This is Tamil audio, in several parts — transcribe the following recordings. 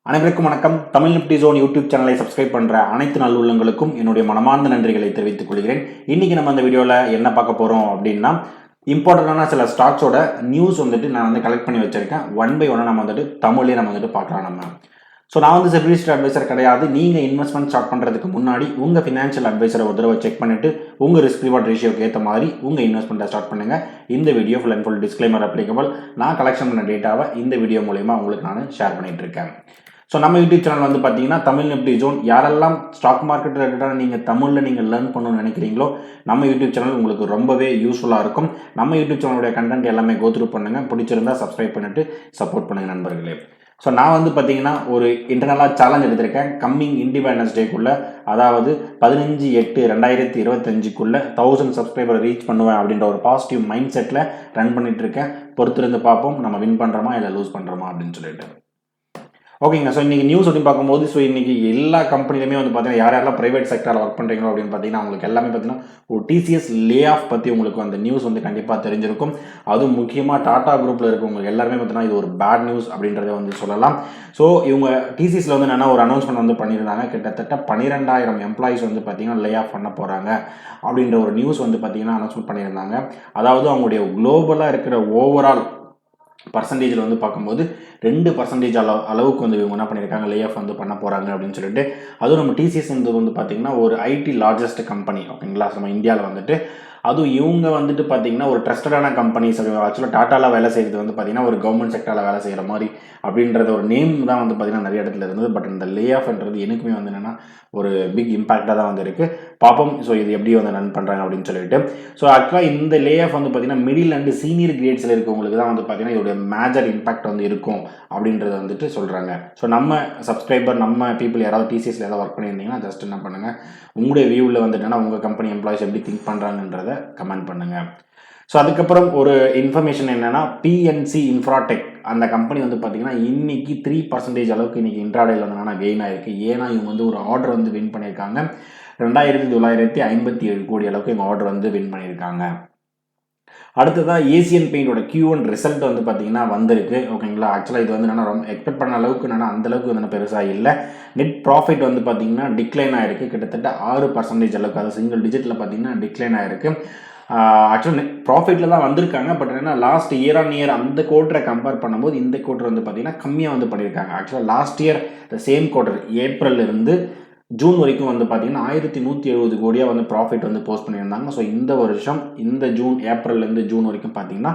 அனைவருக்கும் வணக்கம். தமிழ் நிப்டி ஜோன் யூடியூப் சேனலை சப்ஸ்கிரைப் பண்ணுற அனைத்து நல்லுள்ளங்களுக்கும் என்னுடைய மனமார்ந்த நன்றிகளை தெரிவித்துக் கொள்கிறேன். இன்றைக்கி நம்ம அந்த வீடியோவில் என்ன பார்க்க போகிறோம் அப்படின்னா, இம்பார்ட்டண்டான சில ஸ்டாக்ஸோட நியூஸ் நான் கலெக்ட் பண்ணி வச்சுருக்கேன். ஒன் பை ஒன்னாக நம்ம தமிழ்லேயே நம்ம பார்க்கலாம் நம்ம. ஸோ நான் செபிலிஸ்ட் அட்வைசர் கிடையாது. நீங்கள் இன்வெஸ்ட்மெண்ட் ஸ்டார்ட் பண்ணுறதுக்கு முன்னாடி உங்கள் ஃபினான்ஷியல் அட்வைசரை ஒரு தடவை செக் பண்ணிவிட்டு உங்கள் ரிஸ்க் ரிவார்ட் ரேஷியோக்கு ஏற்ற மாதிரி உங்கள் இன்வெஸ்ட்மெண்ட்டை ஸ்டார்ட் பண்ணுங்கள். இந்த video full and full disclaimer applicable. நான் கலெக்ஷன் பண்ண டேட்டாவை இந்த வீடியோ மூலமா உங்களுக்கு நான் ஷேர் பண்ணிகிட்டு இருக்கேன். ஸோ நம்ம யூடியூப் சேனல் பார்த்தீங்கன்னா தமிழ் நிப்டி ஜோன். யாரெல்லாம் ஸ்டாக் மார்க்கெட் ரிலேட்டடாக நீங்கள் தமிழில் நீங்கள் லேர்ன் பண்ணணும்னு நினைக்கிறீங்களோ நம்ம யூடியூப் சேனல் உங்களுக்கு ரொம்பவே யூஸ்ஃபுல்லாக இருக்கும். நம்ம யூடியூப் சேனலுடைய கண்டென்ட் எல்லாமே கோத்ரூ பண்ணுங்கள். பிடிச்சிருந்தா சப்ஸ்கிரைப் பண்ணிவிட்டு சப்போர்ட் பண்ணுங்கள் நண்பர்களே. ஸோ நான் பார்த்தீங்கன்னா ஒரு இன்டர்னலாக சேலஞ்ச் எடுத்திருக்கேன். கம்மிங் இண்டிபெண்டன்ஸ் டேக்குள்ளே, அதாவது 15/8/2025 1000 சப்ஸ்கிரைபரை ரீச் பண்ணுவேன் அப்படின்ற ஒரு பாசிட்டிவ் மைண்ட் செட்டில் ரன் பண்ணிட்டு இருக்கேன். பொறுத்திருந்து பார்ப்போம் நம்ம வின் பண்ணுறோமா இல்லை லூஸ் பண்ணுறோமா அப்படின்னு சொல்லிட்டு. ஓகேங்க. ஸோ இன்றைக்கி நியூஸ் அப்படின்னு பார்க்கும்போது, ஸோ இன்றைக்கி எல்லா கம்பெனிலுமே பார்த்தீங்கன்னா யாரெல்லாம் ப்ரைவேட் செக்டரில் ஒர்க் பண்ணுறீங்களோ அப்படின்னு பார்த்தீங்கன்னா உங்களுக்கு எல்லாமே பார்த்தீங்கன்னா ஒரு டிசிஎஸ் லே ஆஃப் பற்றி உங்களுக்கு அந்த நியூஸ் கண்டிப்பாக தெரிஞ்சிருக்கும். அதுவும் முக்கியமாக டாடா குரூப்பில் இருக்கவங்க எல்லாருமே பார்த்தீங்கன்னா இது ஒரு பேட் நியூஸ் அப்படின்றத சொல்லலாம். ஸோ இவங்க டிசிஎஸில் என்னென்னா ஒரு அனௌன்ஸ்மெண்ட் பண்ணியிருந்தாங்க. கிட்டத்தட்ட 12,000 எம்ப்ளாயிஸ் பார்த்தீங்கன்னா லே ஆஃப் பண்ண போகிறாங்க அப்படின்ற ஒரு நியூஸ் பார்த்தீங்கன்னா அனௌன்ஸ்மெண்ட் பண்ணியிருந்தாங்க. அதாவது அவங்களுடைய குளோபலாக இருக்கிற ஓவரால் பர்சன்டேஜில் பார்க்கும்போது 2% அளவுக்கு இவங்க என்ன பண்ணியிருக்காங்க, லே ஆஃப் பண்ண போகிறாங்க அப்படின்னு சொல்லிட்டு. அதுவும் நம்ம டிசிஎஸ் பார்த்தீங்கன்னா ஒரு ஐடி லார்ஜஸ்ட் கம்பெனி ஓகேங்களா. நம்ம இந்தியாவில் அதுவும் இவங்க பார்த்தீங்கன்னா ஒரு ட்ரஸ்டடான கம்பெனிஸ். ஆக்சுவலாக டாட்டாவில் வேலை செய்கிறது பார்த்தீங்கன்னா ஒரு கவர்மெண்ட் செக்டரில் வேலை செய்கிற மாதிரி அப்படின்றத ஒரு நேம் தான் பார்த்தீங்கன்னா நிறைய இடத்துல இருந்தது. பட் இந்த லே ஆஃப்ன்றது எனக்குமே என்னென்னா ஒரு பிக் இம்பேக்டாக தான் இருக்குது. பார்ப்போம் ஸோ இது எப்படி ரன் பண்ணுறாங்க அப்படின்னு சொல்லிட்டு. ஸோ ஆக்சுவலாக இந்த லே ஆஃப் பார்த்தீங்கன்னா மிடில் அண்ட் சீனியர் கிரேட்ஸில் இருக்கவங்களுக்கு தான் பார்த்தீங்கன்னா இதோடைய மேஜர் இம்பாக்ட் இருக்கும் அப்படின்றத சொல்கிறாங்க. ஸோ நம்ம சப்ஸ்கிரைபர் நம்ம பீப்புள் யாராவது டிசிஎஸ்ல ஏதாவது ஒர்க் பண்ணியிருந்தீங்கன்னா ஜஸ்ட் என்ன பண்ணுங்கள், உங்களுடைய வியூவில் உங்கள் கம்பெனி எம்ப்ளாயிஸ் எப்படி திங்க் பண்ணுறாங்கன்றதை கமெண்ட் பண்ணுங்கள். ஸோ அதுக்கப்புறம் ஒரு இன்ஃபர்மேஷன் என்னென்னா, பிஎன்சி இன்ஃப்ராடெக் அந்த கம்பெனி பார்த்தீங்கன்னா இன்னைக்கு 3% அளவுக்கு இன்றைக்கி இன்ட்ராடேயில் கெயின் ஆகிருக்கு. ஏன்னா இவங்க ஒரு ஆர்டர் வின் பண்ணியிருக்காங்க. 2,957 கோடி அளவுக்கு இவங்க ஆர்டர் வின் பண்ணியிருக்காங்க. அடுத்ததாக ஏசியன் பெயிண்டோட Q1 ரிசல்ட் பார்த்தீங்கன்னா வந்திருக்கு ஓகேங்களா. ஆக்சுவலாக இது என்னென்னா ரொம்ப எக்ஸ்பெக்ட் பண்ண அளவுக்கு அந்தளவுக்கு பெருசாக இல்லை. நெட் ப்ராஃபிட் பார்த்தீங்கன்னா டிக்ளைன் ஆகிருக்கு. கிட்டத்தட்ட 6% அளவுக்கு, அது சிங்கிள் டிஜிட்டில் பார்த்தீங்கன்னா டிக்ளைன் ஆகிருக்கு. ஆக்சுவலாக நெட் ப்ராஃபிட்டில் தான் வந்திருக்காங்க. But last year on year அந்த குவார்ட்டரை கம்பேர் பண்ணும்போது இந்த குவார்ட்டர் பார்த்தீங்கன்னா கம்மியாக பண்ணியிருக்காங்க. ஆக்சுவலாக last year same quarter April இருந்து ஜூன் வரைக்கும் பார்த்தீங்கன்னா 1,170 கோடியாக ப்ராஃபிட் போஸ்ட் பண்ணியிருந்தாங்க. ஸோ இந்த வருஷம் இந்த ஏப்ரல்லேருந்து ஜூன் வரைக்கும் பார்த்தீங்கன்னா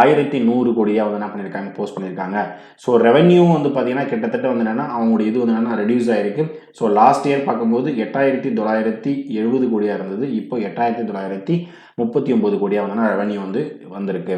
1,100 கோடியாக என்ன பண்ணியிருக்காங்க, போஸ்ட் பண்ணியிருக்காங்க. ஸோ ரெவன்யூ பார்த்தீங்கன்னா கிட்டத்தட்ட என்னென்னா அவங்களுடைய இது என்னென்னா ரெடியூஸ் ஆகிருக்கு. ஸோ லாஸ்ட் இயர் பார்க்கும்போது 8,970 கோடியாக இருந்தது. இப்போ 8,939 கோடியாக ரெவன்யூ வந்திருக்கு.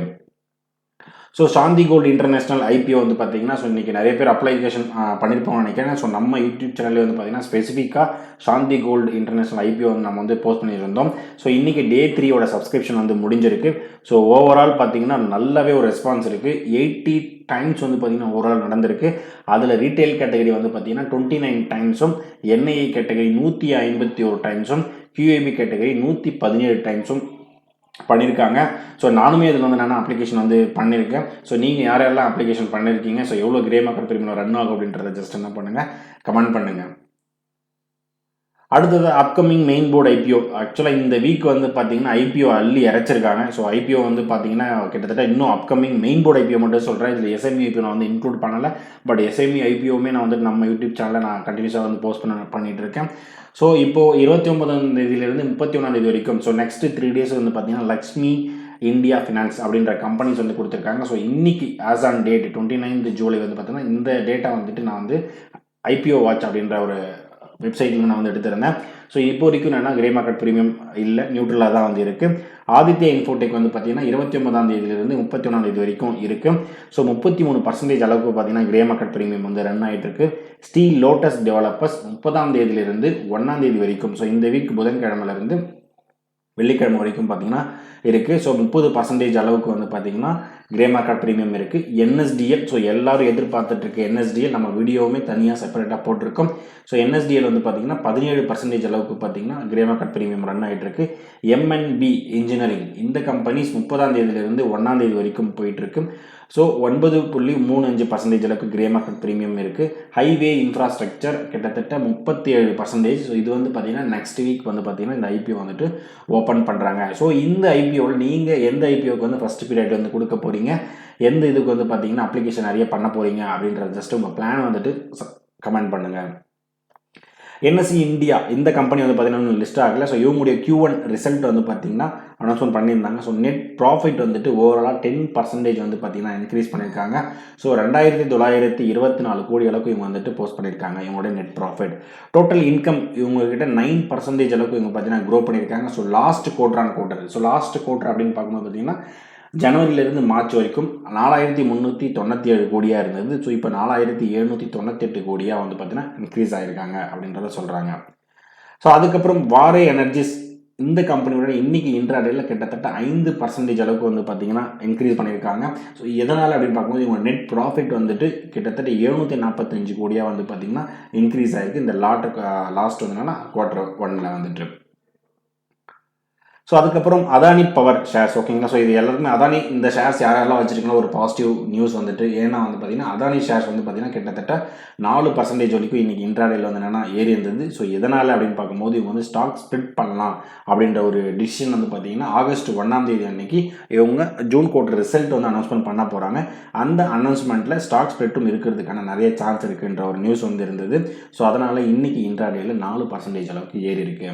ஸோ சாந்தி கோல்டு இன்டர்நேஷனல் ஐபிஓ பார்த்தீங்கன்னா ஸோ இன்றைக்கி நிறைய பேர் அப்ளிகேஷன் பண்ணியிருப்போம்னு நினைக்கிறேன். ஸோ நம்ம யூடியூப் சேனலில் பார்த்தீங்கன்னா ஸ்பெசிஃபிக்காக சாந்தி கோல்டு இன்டர்நேஷனல் ஐபிஓ நம்ம போஸ்ட் பண்ணியிருந்தோம். ஸோ இன்றைக்கி டே 3யோட சப்ஸ்கிரிப்ஷன் முடிஞ்சிருக்கு. ஸோ ஓவரால் பார்த்தீங்கன்னா நல்லாவே ஒரு ரெஸ்பான்ஸ் இருக்குது. 80 டைம்ஸ் பார்த்தீங்கன்னா ஓவரால் நடந்திருக்கு. அதில் ரீட்டைல் கேட்டகரி பார்த்தீங்கன்னா 29 டைம்ஸும், என்ஐஏ கேட்டகரி 151 டைம்ஸும், QAB கேட்டகரி 117 டைம்ஸும் பண்ணியிருக்காங்க. ஸோ நானுமே இதில் என்னென்னா அப்ளிகேஷன் பண்ணியிருக்கேன். ஸோ நீங்கள் யாரெல்லாம் அப்ளிகேஷன் பண்ணியிருக்கீங்க, ஸோ எவ்வளோ கிரே மார்க்கெட் பிரீமியம் ரன் ஆகும் அப்படின்றத ஜஸ்ட் என்ன பண்ணுங்கள், கமெண்ட் பண்ணுங்கள். அடுத்தது அப்கமிங் மெயின் போர்டு ஐபிஓ. ஆக்சுவலாக இந்த வீக் பார்த்தீங்கன்னா ஐபிஓ அள்ளி இறச்சிருக்காங்க. ஸோ ஐபிஓ பார்த்தீங்கன்னா கிட்டத்தட்ட இன்னும் அப்கமிங் மெயின் போர்டு ஐபிஓ மட்டும் சொல்கிறேன். இதில் எஸ்எம்இ ஐபிஓ நான் இன்க்ளூட் பண்ணலை. பட் எஸ்எம்இ ஐபிஓமே நான் நம்ம யூடியூப் சேனலில் நான் கண்டினியூஸாக போஸ்ட் பண்ணிட்டு இருக்கேன். ஸோ இப்போது 29ஆம் தேதியிலிருந்து 31ஆம் தேதி வரைக்கும், ஸோ நெக்ஸ்ட் 3 days பார்த்தீங்கன்னா லக்ஷ்மி இந்தியா ஃபினான்ஸ் அப்படின்ற கம்பெனிஸ் கொடுத்துருக்காங்க. ஸோ இன்னைக்கு as on date 29th July பார்த்தீங்கன்னா இந்த டேட்டா நான் ஐபிஓ வாட்ச் அப்படின்ற ஒரு வெப்சைட்டில் நான் எடுத்திருந்தேன். ஸோ இப்போ வரைக்கும் என்னென்னா கிரே மார்க்கெட் ப்ரீமியம் இல்லை, நியூட்ரலாக தான் இருக்குது. ஆதித்யா இன்ஃபோடெக் பார்த்தீங்கன்னா 29ஆம் தேதியிலிருந்து 31ஆம் தேதி வரைக்கும் இருக்குது. ஸோ 33% அளவுக்கு பார்த்தீங்கன்னா கிரே மார்க்கெட் ப்ரீமியம் ரன் ஆகிட்டு இருக்கு. ஸ்டீல் லோட்டஸ் டெவலப்பர்ஸ் 30ஆம் தேதியிலிருந்து 1ஆம் தேதி வரைக்கும், ஸோ இந்த வீக் புதன்கிழமையிலிருந்து வெள்ளிக்கிழமை வரைக்கும் பார்த்தீங்கன்னா இருக்குது. ஸோ 30% அளவுக்கு பார்த்தீங்கன்னா கிரே மார்க்கெட் ப்ரீமியம் இருக்குது. என்எஸ்டிஎல், ஸோ எல்லாரும் எதிர்பார்த்துட்டு என்எஸ்டிஎல் நம்ம வீடியோவுமே தனியாக செப்பரேட்டாக போட்டிருக்கோம். ஸோ என்எஸ்டிஎல் பார்த்தீங்கன்னா 17% அளவுக்கு பார்த்தீங்கன்னா கிரே மார்க்கெட் ப்ரீமியம் ரன் ஆகிட்டு இருக்கு. எம்என்பி இன்ஜினியரிங் இந்த கம்பெனிஸ் 30ஆம் தேதியிலிருந்து 1ஆம் தேதி வரைக்கும் போயிட்டுருக்கு. ஸோ 9.35% அளவுக்கு கிரே மார்க்கெட் ப்ரீமியம் இருக்குது. ஹைவே இன்ஃப்ராஸ்ட்ரக்சர் கிட்டத்தட்ட 37%. ஸோ இது வந்து பார்த்தீங்கன்னா நெக்ஸ்ட் வீக் வந்து பார்த்தீங்கன்னா இந்த ஐபிஓ வந்துட்டு ஓப்பன் பண்ணுறாங்க. ஸோ இந்த ஐபிஓவில் நீங்கள் எந்த ஐபிஓக்கு வந்து ஃபஸ்ட் பீரியட் வந்து கொடுக்க போகிறீங்க, எந்த இதுக்கு வந்து பார்த்தீங்கன்னா அப்ளிகேஷன் நிறைய பண்ண போகிறீங்க அப்படின்றது ஜஸ்ட் உங்கள் பிளான் வந்துட்டு கமெண்ட் பண்ணுங்கள். என்எஸ்சி இந்தியா இந்த கம்பெனி வந்து பார்த்தீங்கன்னா லிஸ்ட் ஆகலை. ஸோ இவங்களுடைய Q1 ரிசல்ட் வந்து பார்த்தீங்கன்னா அனௌன்ஸ்மெண்ட் பண்ணியிருந்தாங்க. ஸோ நெட் ப்ராஃபிட் வந்துட்டு ஓவராலாக 10% வந்து பார்த்தீங்கன்னா இன்க்ரீஸ் பண்ணியிருக்காங்க. ஸோ 2924 கோடி அளவுக்கு இவங்க வந்துட்டு போஸ்ட் பண்ணியிருக்காங்க இவங்களுடைய நெட் ப்ராஃபிட். டோட்டல் இன்கம் இவங்ககிட்ட 9% அளவுக்கு இவங்க பார்த்தீங்கன்னா க்ரோ பண்ணியிருக்காங்க. ஸோ லாஸ்ட் குவார்ட்டர் அப்படின்னு பார்க்கும்போது பார்த்தீங்கன்னா ஜனவரியிலிருந்து மார்ச் வரைக்கும் 4397 கோடியாக இருந்தது. ஸோ இப்போ 4798 கோடியாக வந்து பார்த்தீங்கன்னா இன்க்ரீஸ் ஆகிருக்காங்க அப்படின்றத சொல்கிறாங்க. ஸோ அதுக்கப்புறம் வாரே எனர்ஜிஸ் இந்த கம்பெனியோட இன்னைக்கு இன்ட்ராடேயில் கிட்டத்தட்ட 5% அளவுக்கு வந்து பார்த்தீங்கன்னா இன்க்ரீஸ் பண்ணியிருக்காங்க. ஸோ எதனால் அப்படின்னு பார்க்கும்போது இவங்க நெட் ப்ராஃபிட் வந்துட்டு கிட்டத்தட்ட 745 கோடியாக வந்து பார்த்தீங்கன்னா இன்க்ரீஸ் ஆகிருக்கு இந்த லாஸ்ட் வந்ததுனால Q1 வந்துட்டு. ஸோ அதுக்கப்புறம் அதானி பவர் ஷேர்ஸ் ஓகேங்களா. ஸோ இது எல்லாருமே அதானி இந்த ஷேர்ஸ் யாரெல்லாம் வச்சிருக்கீங்களோ ஒரு பாசிட்டிவ் நியூஸ் வந்துட்டு. ஏன்னா வந்து பார்த்தீங்கன்னா அதானி ஷேர்ஸ் வந்து பார்த்தீங்கன்னா கிட்டத்தட்ட 4% வரைக்கும் இன்றைக்கி இன்ட்ராடேயில் வந்து என்னென்னா ஏறி இருந்தது. ஸோ எதனால் அப்படின்னு பார்க்கும்போது இவங்க வந்து ஸ்டாக் ஸ்ப்ளிட் பண்ணலாம் அப்படின்ற ஒரு டிசிஷன் வந்து பார்த்தீங்கன்னா August 1 அன்னைக்கு இவங்க ஜூன் குவார்ட்டர் ரிசல்ட் வந்து அனௌன்ஸ்மெண்ட் பண்ண போகிறாங்க. அந்த அனௌன்ஸ்மெண்ட்டில் ஸ்டாக் ஸ்ப்ளிட்டும் இருக்கிறதுக்கான நிறைய சான்ஸ் இருக்குன்ற ஒரு நியூஸ் வந்து இருந்தது. ஸோ அதனால் இன்றைக்கி இன்ட்ராடேயில் 4% அளவுக்கு ஏறி இருக்கு.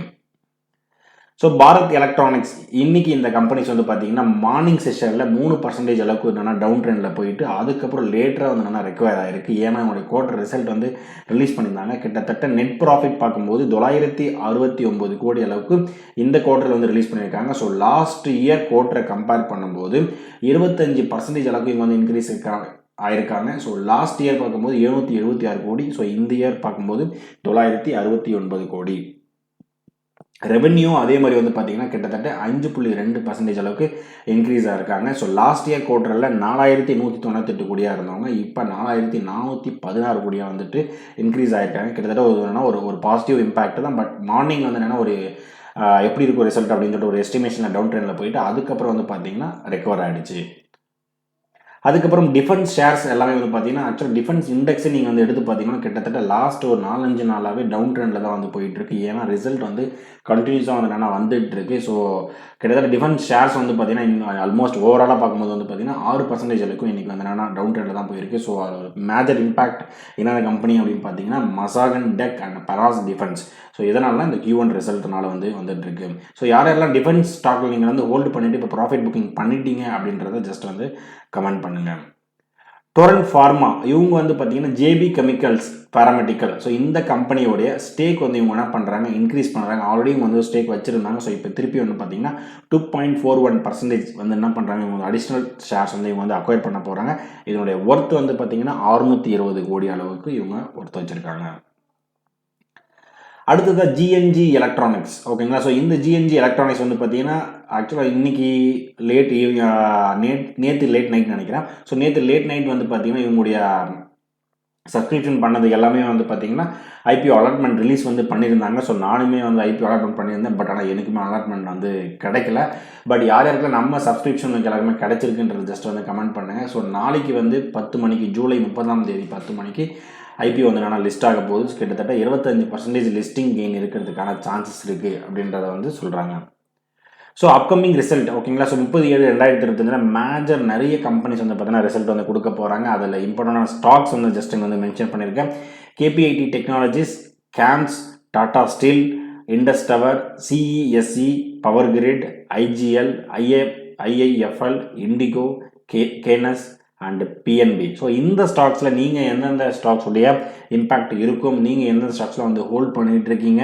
ஸோ பாரத் எலக்ட்ரானிக்ஸ் இன்னைக்கு இந்த கம்பெனிஸ் வந்து பார்த்தீங்கன்னா மார்னிங் செஷனில் 3% அளவுக்கு என்னென்னா டவுன் ட்ரெண்டில் போயிட்டு அதுக்கப்புறம் லேட்டராக வந்து என்னென்னா ரெக்கவர் ஆகிருக்கு. ஏன்னா என்னுடைய குவார்ட்டர் ரிசல்ட் வந்து ரிலீஸ் பண்ணியிருந்தாங்க. கிட்டத்தட்ட நெட் ப்ராஃபிட் பார்க்கும்போது 969 கோடி அளவுக்கு இந்த குவார்ட்டரில் வந்து ரிலீஸ் பண்ணியிருக்காங்க. ஸோ லாஸ்ட் இயர் குவார்ட்டரை கம்பேர் பண்ணும்போது 25% அளவுக்கு இவங்க வந்து இன்க்ரீஸ் ஆயிருக்காங்க. ஸோ லாஸ்ட் இயர் பார்க்கும்போது 776 கோடி. ஸோ இந்த இயர் பார்க்கும்போது 969 கோடி. ரெவென்யூ அதே மாதிரி வந்து பார்த்தீங்கன்னா கிட்டத்தட்ட 5.2% அளவுக்கு இன்க்ரீஸ் ஆகிருக்காங்க. ஸோ லாஸ்ட் இயர் குவார்ட்டரில் 4198 கோடியாக இருந்தவங்க இப்போ 4416 கோடியாக வந்துட்டு இன்க்ரீஸ் ஆகிருக்காங்க. கிட்டத்தட்ட ஒரு பாசிட்டிவ் இம்பேக்ட் தான். பட் மார்னிங் வந்து என்னென்னா ஒரு எப்படி இருக்கும் ரிசல்ட் அப்படின்னு சொல்லிட்டு ஒரு எஸ்டிமேஷனில் டவுன் ட்ரெண்டில் போயிட்டு அதுக்கப்புறம் வந்து பார்த்தீங்கன்னா ரெக்கவர் ஆகிடுச்சு. அதுக்கப்புறம் டிஃபென்ஸ் ஷேர்ஸ் எல்லாமே வந்து பார்த்தீங்கன்னா ஆக்சுவலாக டிஃபென்ஸ் இண்டெக்ஸை நீங்கள் வந்து எடுத்து பார்த்தீங்கன்னா கிட்டத்தட்ட லாஸ்ட் ஒரு 4-5 நாளாகவே டவுன் ட்ரெண்டில் தான் வந்து போயிட்டுருக்கு. ஏன்னா ரிசல்ட் வந்து கண்டினியூஸாக வந்து என்னென்னா வந்துட்டுருக்கு. ஸோ கிட்டத்தட்ட டிஃபென்ஸ் ஷேர்ஸ் வந்து பார்த்தீங்கன்னா ஆல்மோஸ்ட் ஓவராலாக பார்க்கும்போது வந்து பார்த்தீங்கன்னா 6% அளவுக்கு இன்றைக்கி வந்து என்னென்னா டவுன் ட்ரெண்டில் தான் போயிருக்கு. ஸோ மேஜர் இம்பாக்ட் என்னென்ன கம்பெனி அப்படின்னு பார்த்தீங்கன்னா Mazagon tech and Paras defence. So இதனால இந்த Q1 ரிசல்ட்னால வந்து வந்துட்டுருக்கு. ஸோ யாரெல்லாம் டிஃபென்ஸ் ஸ்டாக்கில் நீங்கள் வந்து ஹோல்டு பண்ணிவிட்டு இப்போ ப்ராஃபிட் புக்கிங் பண்ணிட்டீங்க அப்படின்றத ஜஸ்ட் வந்து கமெண்ட் பண்ணுங்கள். டொரண்ட் ஃபார்மா இவங்க வந்து பார்த்தீங்கன்னா JB கெமிக்கல்ஸ் பாராமெடிக்கல். ஸோ இந்த கம்பெனியோடைய ஸ்டேக் வந்து இவங்க என்ன பண்ணுறாங்க இன்க்ரீஸ் பண்ணுறாங்க. ஆல்ரெடி இவங்க வந்து ஸ்டேக் வச்சுருந்தாங்க. ஸோ இப்போ திருப்பி வந்து பார்த்தீங்கன்னா 2.41% வந்து என்ன பண்ணுறாங்க இவங்க அடிஷ்னல் ஷேர்ஸ் வந்து இவங்க வந்து அக்வயர் பண்ண போகிறாங்க. இதனுடைய ஒர்த் வந்து பார்த்தீங்கன்னா 620 கோடி அளவுக்கு இவங்க ஒர்த் வச்சுருக்காங்க. அடுத்ததாக GNG எலக்ட்ரானிக்ஸ் ஓகேங்களா. ஸோ இந்த GNG எலக்ட்ரானிக்ஸ் வந்து பார்த்தீங்கன்னா ஆக்சுவலாக இன்னைக்கு நேற்று லேட் நைட் நினைக்கிறேன். ஸோ நேற்று லேட் நைட் வந்து பார்த்தீங்கன்னா இவங்களுடைய சப்ஸ்கிரிப்ஷன் பண்ணது எல்லாமே வந்து பார்த்தீங்கன்னா IPO அலாட்மெண்ட் ரிலீஸ் வந்து பண்ணியிருந்தாங்க. ஸோ நானுமே வந்து IPO அலாட்மெண்ட் பண்ணியிருந்தேன். பட் ஆனால் எனக்குமே அலாட்மெண்ட் வந்து கிடைக்கல. பட் யார் யாருக்குலாம் நம்ம சப்ஸ்கிரிப்ஷன் எல்லாருமே கிடைச்சிருக்குன்றது ஜஸ்ட் வந்து கமெண்ட் பண்ணுங்கள். ஸோ நாளைக்கு வந்து 10 மணிக்கு ஜூலை 30 10 மணிக்கு IPO வந்து என்னென்னா லிஸ்ட் ஆக போகுது. கிட்டத்தட்ட 25% லிஸ்டிங் கெயின் இருக்கிறதுக்கான சான்சஸ் இருக்குது அப்படின்றத வந்து சொல்கிறாங்க. ஸோ அப்கமிங் ரிசல்ட் ஓகேங்களா. ஸோ 30/7/2025 மேஜர் நிறைய கம்பெனிஸ் வந்து பார்த்தீங்கன்னா ரிசல்ட் வந்து கொடுக்க போகிறாங்க. அதில் இம்பார்ட்டண்டான ஸ்டாக்ஸ் வந்து ஜஸ்ட் இங்கே வந்து மென்ஷன் பண்ணியிருக்கேன். KPIT technologies, CAMS, Tata steel, Indus tower, CESE, power grid, IGL, IIFL, IndiGo, Kaynes and PNB. So இந்த ஸ்டாக்ஸில் நீங்கள் எந்தெந்த ஸ்டாக்ஸுடைய இம்பேக்ட் இருக்கும், நீங்கள் எந்தெந்த ஸ்டாக்ஸில் வந்து ஹோல்ட் பண்ணிகிட்டு இருக்கீங்க,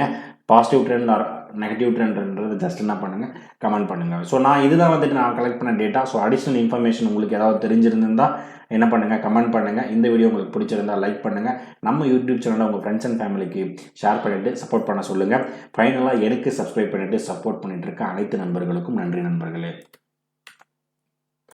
பாசிட்டிவ் ட்ரெண்ட் ஆர் நெகட்டிவ் ட்ரெண்ட்ன்றது ஜஸ்ட் என்ன பண்ணுங்கள் கமெண்ட் பண்ணுங்கள். ஸோ நான் இதுதான் வந்துட்டு நான் கலெக்ட் பண்ண டேட்டா. ஸோ அடிஷ்னல் இன்ஃபர்மேஷன் உங்களுக்கு ஏதாவது தெரிஞ்சிருந்தால் என்ன பண்ணுங்கள் கமெண்ட் பண்ணுங்கள். இந்த வீடியோ உங்களுக்கு பிடிச்சிருந்தால் லைக் பண்ணுங்கள். நம்ம யூடியூப் சேனலை உங்கள் ஃப்ரெண்ட்ஸ் அண்ட் ஃபேமிலிக்கு ஷேர் பண்ணிவிட்டு சப்போர்ட் பண்ண சொல்லுங்கள். ஃபைனலாக எனக்கு சப்ஸ்கிரைப் பண்ணிவிட்டு சப்போர்ட் பண்ணிகிட்டு இருக்க அனைத்து நண்பர்களுக்கும் நன்றி நண்பர்களே.